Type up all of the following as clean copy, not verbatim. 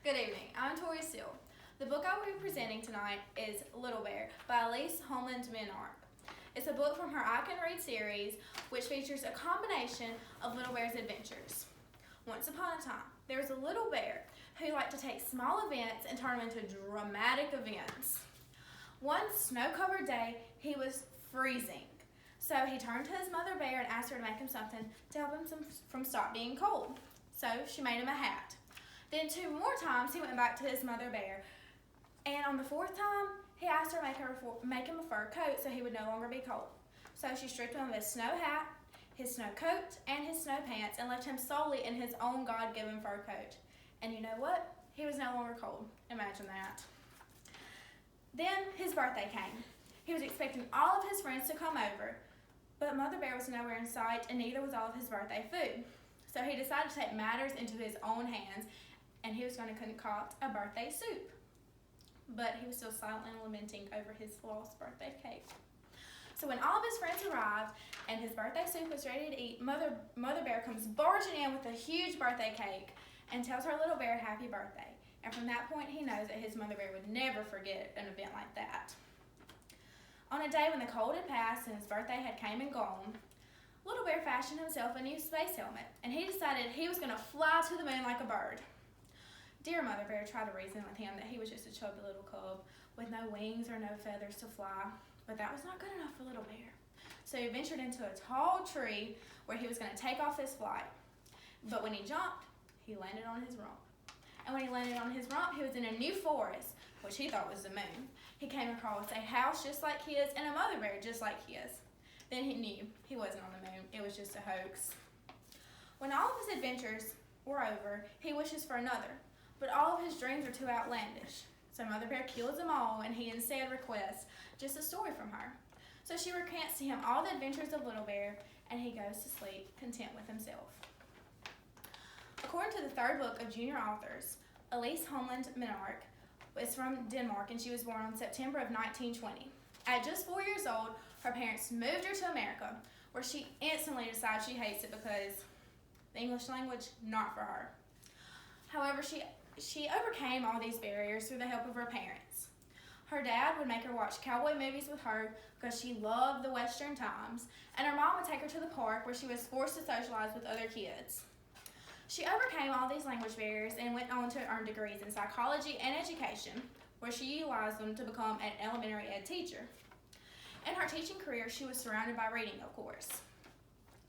Good evening. I'm Tori Seal. The book I will be presenting tonight is Little Bear by Elise Holland Minark. It's a book from her I Can Read series, which features a combination of Little Bear's adventures. Once upon a time, there was a little bear who liked to take small events and turn them into dramatic events. One snow-covered day, he was freezing. So he turned to his mother bear and asked her to make him something to help him from stop being cold. So she made him a hat. Then 2 more times he went back to his mother bear, and on the 4th time he asked her to make him a fur coat so he would no longer be cold. So she stripped him of his snow hat, his snow coat, and his snow pants, and left him solely in his own God-given fur coat. And you know what? He was no longer cold. Imagine that. Then his birthday came. He was expecting all of his friends to come over, but Mother Bear was nowhere in sight, and neither was all of his birthday food. So he decided to take matters into his own hands, and he was going to concoct a birthday soup. But he was still silently lamenting over his lost birthday cake. So when all of his friends arrived and his birthday soup was ready to eat, Mother Bear comes barging in with a huge birthday cake and tells her little bear happy birthday. And from that point, he knows that his Mother Bear would never forget an event like that. On a day when the cold had passed and his birthday had came and gone, Little Bear fashioned himself a new space helmet, and he decided he was going to fly to the moon like a bird. Dear Mother Bear tried to reason with him that he was just a chubby little cub with no wings or no feathers to fly, but that was not good enough for Little Bear. So he ventured into a tall tree where he was going to take off his flight. But when he jumped, he landed on his rump. And when he landed on his rump, he was in a new forest, which he thought was the moon. He came across a house just like his and a Mother Bear just like his. Then he knew he wasn't on the moon. It was just a hoax. When all of his adventures were over, he wishes for another. But all of his dreams are too outlandish. So Mother Bear kills them all, and he instead requests just a story from her. So she recants to him all the adventures of Little Bear, and he goes to sleep content with himself. According to the 3rd book of junior authors, Elise Holland Minark is from Denmark, and she was born on September of 1920. At just 4 years old, her parents moved her to America, where she instantly decides she hates it because the English language, not for her. However, she overcame all these barriers through the help of her parents. Her dad would make her watch cowboy movies with her because she loved the Western times, and her mom would take her to the park where she was forced to socialize with other kids. She overcame all these language barriers and went on to earn degrees in psychology and education, where she utilized them to become an elementary ed teacher. In her teaching career, she was surrounded by reading, of course.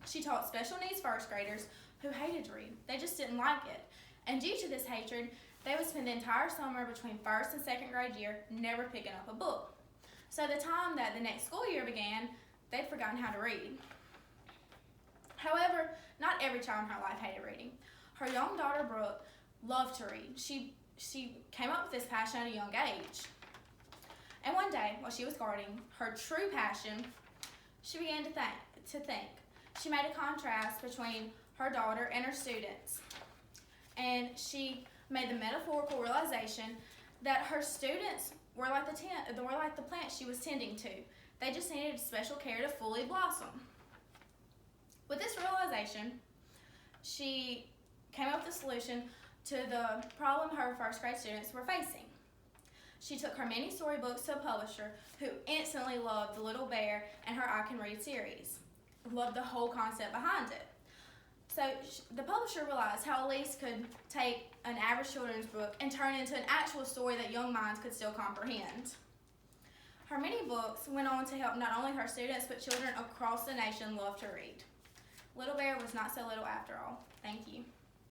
She taught special needs 1st graders who hated to read. They just didn't like it. And due to this hatred, they would spend the entire summer between 1st and 2nd grade year never picking up a book. So the time that the next school year began, they'd forgotten how to read. However, not every child in her life hated reading. Her young daughter, Brooke, loved to read. She came up with this passion at a young age. And one day, while she was guarding her true passion, she began to think. She made a contrast between her daughter and her students. And she made the metaphorical realization that her students were like the plant she was tending to. They just needed special care to fully blossom. With this realization, she came up with a solution to the problem her 1st grade students were facing. She took her many storybooks to a publisher who instantly loved the Little Bear and her I Can Read series, loved the whole concept behind it. So the publisher realized how Elise could take an average children's book and turn it into an actual story that young minds could still comprehend. Her many books went on to help not only her students, but children across the nation love to read. Little Bear was not so little after all. Thank you.